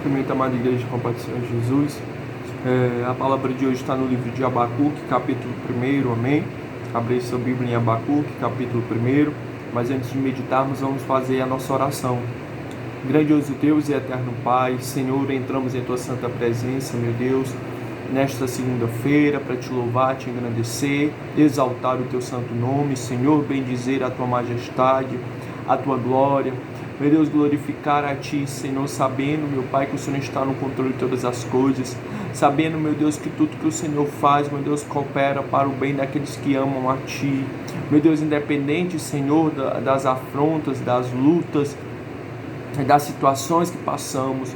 Cumprimento a amada Igreja com a paz do Senhor Jesus. A palavra de hoje está no livro de Abacuque, capítulo 1, amém? Abri sua Bíblia em Abacuque, capítulo 1. Mas antes de meditarmos, vamos fazer a nossa oração. Grandioso Deus e eterno Pai, Senhor, entramos em Tua santa presença, meu Deus, nesta segunda-feira, para Te louvar, Te engrandecer, exaltar o Teu santo nome, Senhor, bendizer a Tua majestade, a Tua glória. Meu Deus, glorificar a Ti, Senhor, sabendo, meu Pai, que o Senhor está no controle de todas as coisas, sabendo, meu Deus, que tudo que o Senhor faz, meu Deus, coopera para o bem daqueles que amam a Ti. Meu Deus, independente, Senhor, das afrontas, das lutas, das situações que passamos,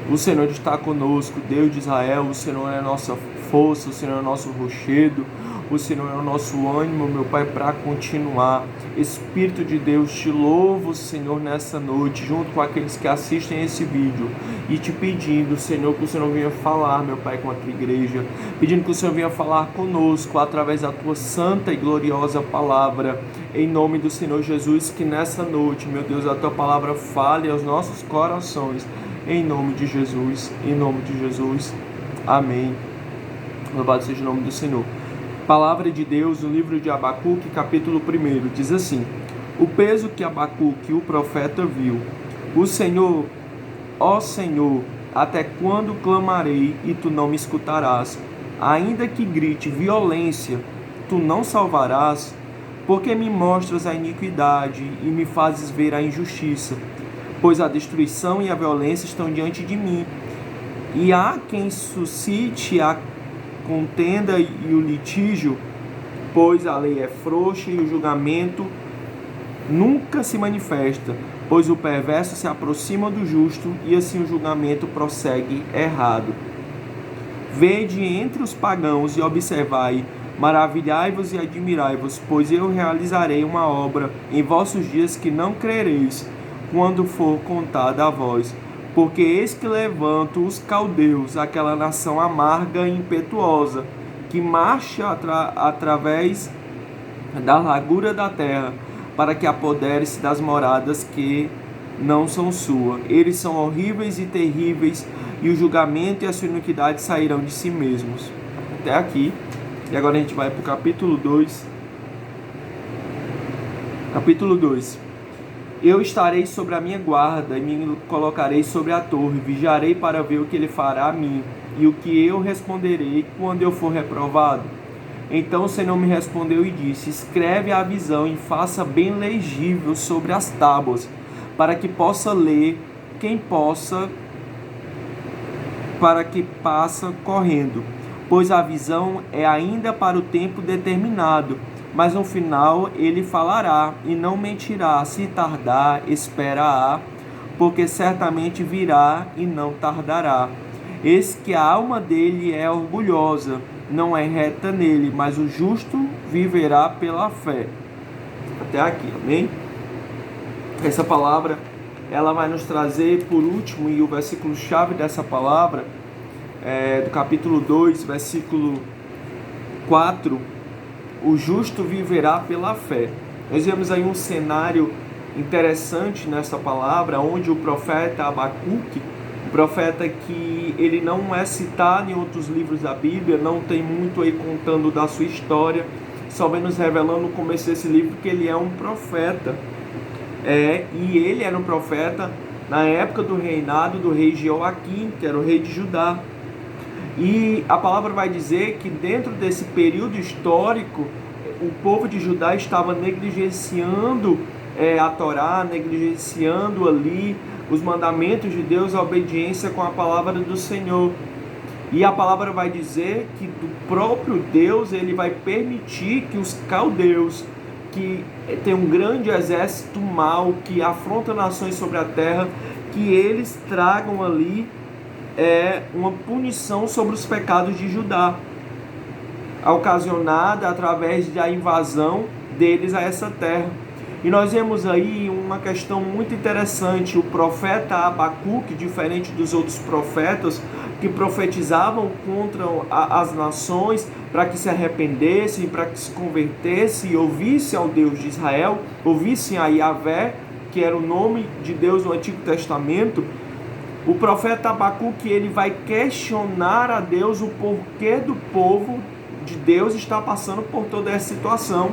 o Senhor está conosco, Deus de Israel. O Senhor é a nossa força, o Senhor é o nosso rochedo, o Senhor é o nosso ânimo, meu Pai, para continuar. Espírito de Deus, te louvo, Senhor, nessa noite, junto com aqueles que assistem esse vídeo, e te pedindo, Senhor, que o Senhor venha falar, meu Pai, com a Tua igreja, pedindo que o Senhor venha falar conosco, através da Tua santa e gloriosa palavra, em nome do Senhor Jesus, que nessa noite, meu Deus, a Tua palavra fale aos nossos corações, em nome de Jesus, amém. Louvado seja o nome do Senhor. Palavra de Deus no livro de Abacuque, capítulo 1, diz assim: o peso que Abacuque, o profeta, viu. O Senhor, ó Senhor, até quando clamarei e Tu não me escutarás? Ainda que grite violência, Tu não salvarás? Porque me mostras a iniquidade e me fazes ver a injustiça? Pois a destruição e a violência estão diante de mim, e há quem suscite a contenda e o litígio, pois a lei é frouxa e o julgamento nunca se manifesta, pois o perverso se aproxima do justo e assim o julgamento prossegue errado. Vede entre os pagãos e observai, maravilhai-vos e admirai-vos, pois eu realizarei uma obra em vossos dias que não crereis, quando for contada a vós. Porque eis que levanto os caldeus, aquela nação amarga e impetuosa, que marcha através da largura da terra, para que apodere-se das moradas que não são sua. Eles são horríveis e terríveis, e o julgamento e a sua iniquidade sairão de si mesmos. Até aqui. E agora a gente vai para o capítulo 2. Capítulo 2. Eu estarei sobre a minha guarda e me colocarei sobre a torre, vigiarei para ver o que ele fará a mim e o que eu responderei quando eu for reprovado. Então o Senhor me respondeu e disse: escreve a visão e faça bem legível sobre as tábuas, para que possa ler para que passa correndo. Pois a visão é ainda para o tempo determinado, mas no final ele falará e não mentirá. Se tardar, esperará, porque certamente virá e não tardará. Eis que a alma dele é orgulhosa, não é reta nele, mas o justo viverá pela fé. Até aqui, amém? Essa palavra, ela vai nos trazer, por último, e o versículo-chave dessa palavra, do capítulo 2, versículo 4, o justo viverá pela fé. Nós vemos aí um cenário interessante nessa palavra, onde o profeta Abacuque, um profeta que ele não é citado em outros livros da Bíblia, não tem muito aí contando da sua história, só vem nos revelando no começo desse livro que ele é um profeta. E ele era um profeta na época do reinado do rei Jeoaquim, que era o rei de Judá. E a palavra vai dizer que dentro desse período histórico, o povo de Judá estava negligenciando a Torá, negligenciando ali os mandamentos de Deus, a obediência com a palavra do Senhor. E a palavra vai dizer que do próprio Deus ele vai permitir que os caldeus, que tem um grande exército mal, que afronta nações sobre a terra, que eles tragam ali uma punição sobre os pecados de Judá, ocasionada através da invasão deles a essa terra. E nós vemos aí uma questão muito interessante. O profeta Abacuque, diferente dos outros profetas que profetizavam contra as nações para que se arrependessem, para que se convertessem e ouvissem ao Deus de Israel, ouvissem a Yahvé, que era o nome de Deus no Antigo Testamento, O profeta Abacuque, ele vai questionar a Deus o porquê do povo de Deus está passando por toda essa situação.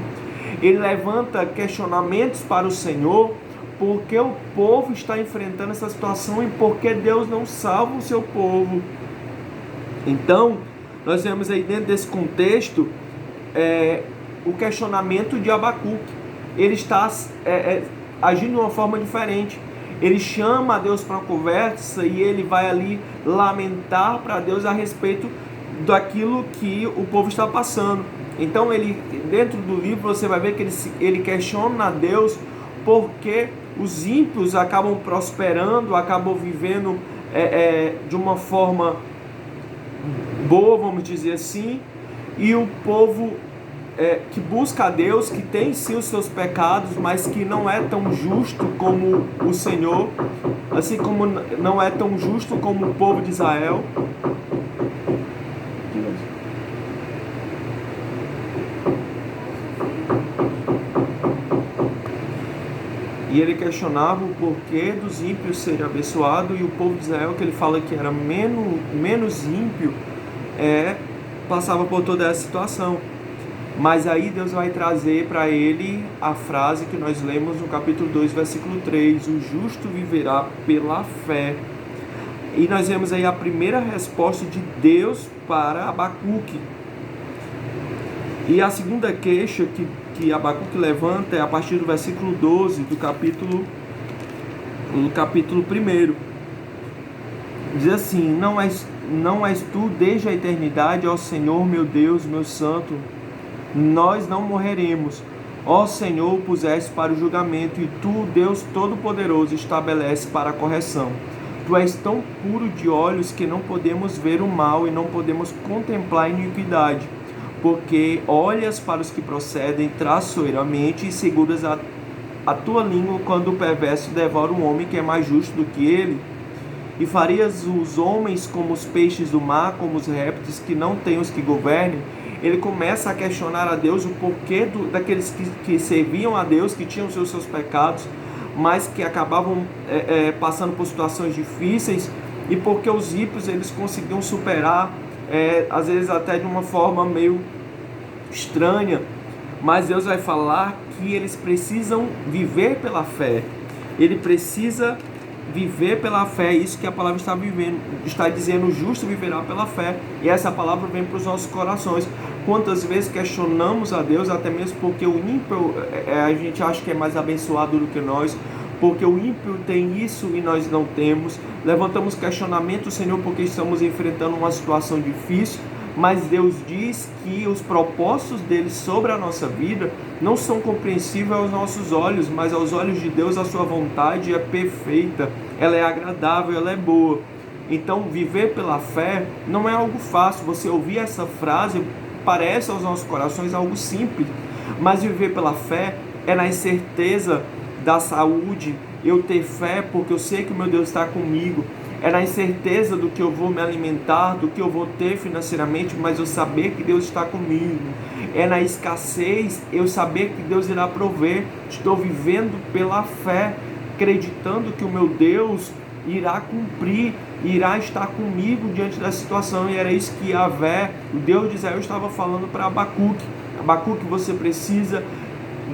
Ele levanta questionamentos para o Senhor, porque o povo está enfrentando essa situação e porque Deus não salva o seu povo. Então, nós vemos aí dentro desse contexto o questionamento de Abacuque. Ele está agindo de uma forma diferente. Ele chama a Deus para uma conversa e ele vai ali lamentar para Deus a respeito daquilo que o povo está passando. Então, dentro do livro você vai ver que ele questiona a Deus porque os ímpios acabam prosperando, acabam vivendo de uma forma boa, vamos dizer assim, e o povo que busca a Deus, que tem sim os seus pecados, mas que não é tão justo como o Senhor, assim como não é tão justo como o povo de Israel. E ele questionava o porquê dos ímpios serem abençoados, e o povo de Israel, que ele fala que era menos ímpio, passava por toda essa situação. Mas aí Deus vai trazer para ele a frase que nós lemos no capítulo 2, versículo 3, o justo viverá pela fé. E nós vemos aí a primeira resposta de Deus para Abacuque. E a segunda queixa que Abacuque levanta é a partir do versículo 12 do capítulo 1. Diz assim: não és tu desde a eternidade, ó Senhor, meu Deus, meu santo, nós não morreremos. Ó Senhor, puseste para o julgamento, e tu, Deus Todo-Poderoso, estabelece para a correção. Tu és tão puro de olhos que não podemos ver o mal e não podemos contemplar a iniquidade, porque olhas para os que procedem traiçoeiramente e seguras a tua língua quando o perverso devora um homem que é mais justo do que ele. E farias os homens como os peixes do mar, como os répteis que não têm os que governem. Ele começa a questionar a Deus o porquê daqueles que serviam a Deus, que tinham os seus pecados, mas que acabavam passando por situações difíceis, e porque os ímpios eles conseguiam superar, às vezes até de uma forma meio estranha. Mas Deus vai falar que eles precisam viver pela fé. Ele precisa viver pela fé. É isso que a palavra está dizendo: o justo viverá pela fé. E essa palavra vem para os nossos corações. Quantas vezes questionamos a Deus, até mesmo porque o ímpio, a gente acha que é mais abençoado do que nós, porque o ímpio tem isso e nós não temos. Levantamos questionamento, Senhor, porque estamos enfrentando uma situação difícil, mas Deus diz que os propósitos dele sobre a nossa vida não são compreensíveis aos nossos olhos, mas aos olhos de Deus a sua vontade é perfeita, ela é agradável, ela é boa. Então, viver pela fé não é algo fácil. Você ouvir essa frase parece aos nossos corações algo simples, mas viver pela fé é na incerteza da saúde, eu ter fé porque eu sei que o meu Deus está comigo. É na incerteza do que eu vou me alimentar, do que eu vou ter financeiramente, mas eu saber que Deus está comigo. É na escassez, eu saber que Deus irá prover. Estou vivendo pela fé, acreditando que o meu Deus irá cumprir, irá estar comigo diante da situação. E era isso que Yahvé, o Deus de Israel, estava falando para Abacuque. Abacuque, você precisa,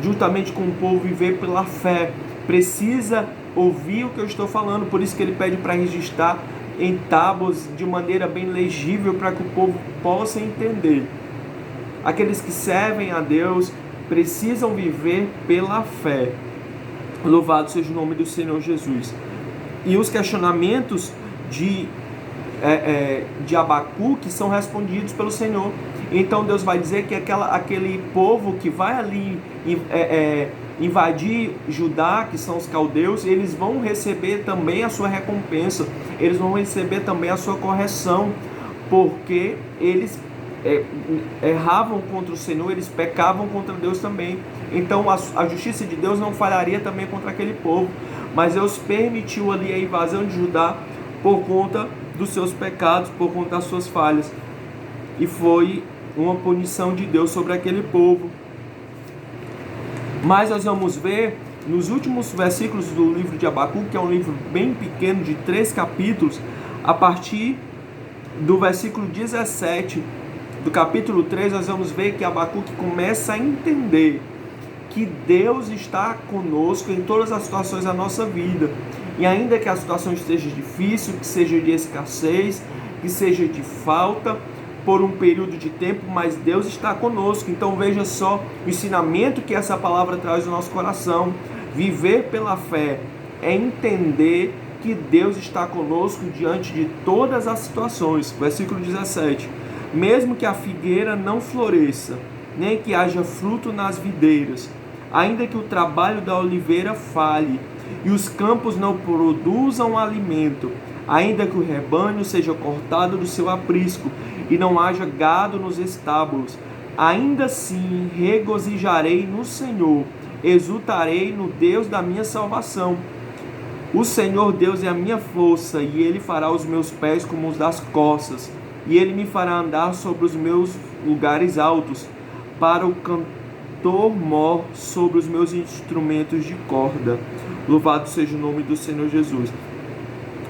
juntamente com o povo, viver pela fé. Precisa ouvir o que eu estou falando. Por isso que ele pede para registrar em tábuas de maneira bem legível, para que o povo possa entender. Aqueles que servem a Deus precisam viver pela fé. Louvado seja o nome do Senhor Jesus. E os questionamentos de Abacuque são respondidos pelo Senhor. Então Deus vai dizer que aquele povo que vai ali invadir Judá, que são os caldeus, eles vão receber também a sua recompensa, eles vão receber também a sua correção, porque eles erravam contra o Senhor, eles pecavam contra Deus também. Então a justiça de Deus não falharia também contra aquele povo, mas Deus permitiu ali a invasão de Judá por conta dos seus pecados, por conta das suas falhas, e foi uma punição de Deus sobre aquele povo. Mas nós vamos ver nos últimos versículos do livro de Abacuque, que é um livro bem pequeno, de 3 capítulos, a partir do versículo 17 do capítulo 3, nós vamos ver que Abacuque começa a entender que Deus está conosco em todas as situações da nossa vida. E ainda que a situação esteja difícil, que seja de escassez, que seja de falta, por um período de tempo, mas Deus está conosco. Então veja só o ensinamento que essa palavra traz no nosso coração. Viver pela fé é entender que Deus está conosco diante de todas as situações. Versículo 17. Mesmo que a figueira não floresça, nem que haja fruto nas videiras, ainda que o trabalho da oliveira falhe, e os campos não produzam alimento, ainda que o rebanho seja cortado do seu aprisco, e não haja gado nos estábulos, ainda assim regozijarei no Senhor, exultarei no Deus da minha salvação. O Senhor Deus é a minha força, e Ele fará os meus pés como os das corças, e Ele me fará andar sobre os meus lugares altos, para o cantor mor sobre os meus instrumentos de corda. Louvado seja o nome do Senhor Jesus.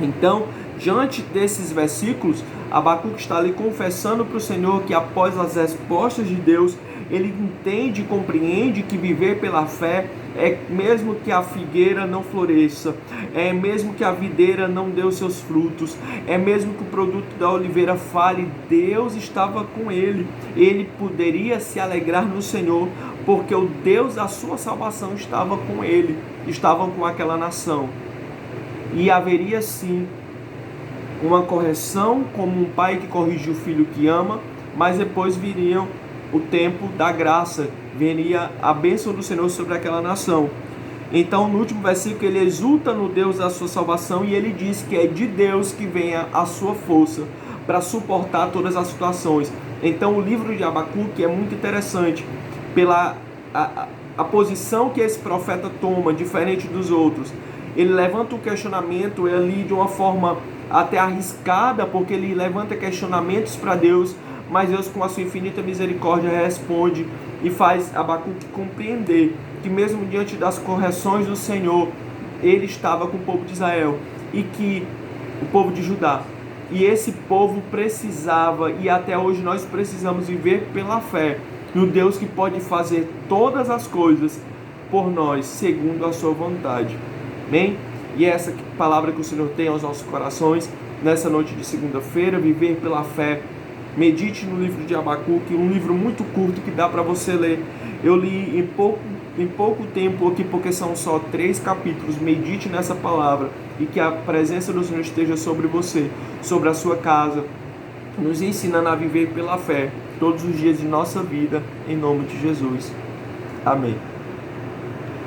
Então, diante desses versículos, Abacuque está ali confessando para o Senhor que após as respostas de Deus, ele entende e compreende que viver pela fé é mesmo que a figueira não floresça, é mesmo que a videira não dê os seus frutos, é mesmo que o produto da oliveira falhe, Deus estava com ele. Ele poderia se alegrar no Senhor, porque o Deus da sua salvação estava com ele, estavam com aquela nação. E haveria sim uma correção, como um pai que corrige o filho que ama, mas depois viria o tempo da graça, viria a bênção do Senhor sobre aquela nação. Então, no último versículo, ele exulta no Deus da sua salvação e ele diz que é de Deus que vem a sua força para suportar todas as situações. Então, o livro de Abacuque é muito interessante pela a posição que esse profeta toma, diferente dos outros. Ele levanta um questionamento ali de uma forma até arriscada, porque ele levanta questionamentos para Deus, mas Deus, com a sua infinita misericórdia, responde e faz Abacuque compreender que mesmo diante das correções do Senhor, ele estava com o povo de Israel e que o povo de Judá. E esse povo precisava, e até hoje nós precisamos viver pela fé no Deus que pode fazer todas as coisas por nós, segundo a sua vontade. Amém? E essa palavra que o Senhor tem aos nossos corações, nessa noite de segunda-feira, viver pela fé. Medite no livro de Abacuque, um livro muito curto que dá para você ler. Eu li em pouco tempo aqui, porque são só 3 capítulos. Medite nessa palavra e que a presença do Senhor esteja sobre você, sobre a sua casa, nos ensinando a viver pela fé todos os dias de nossa vida, em nome de Jesus. Amém.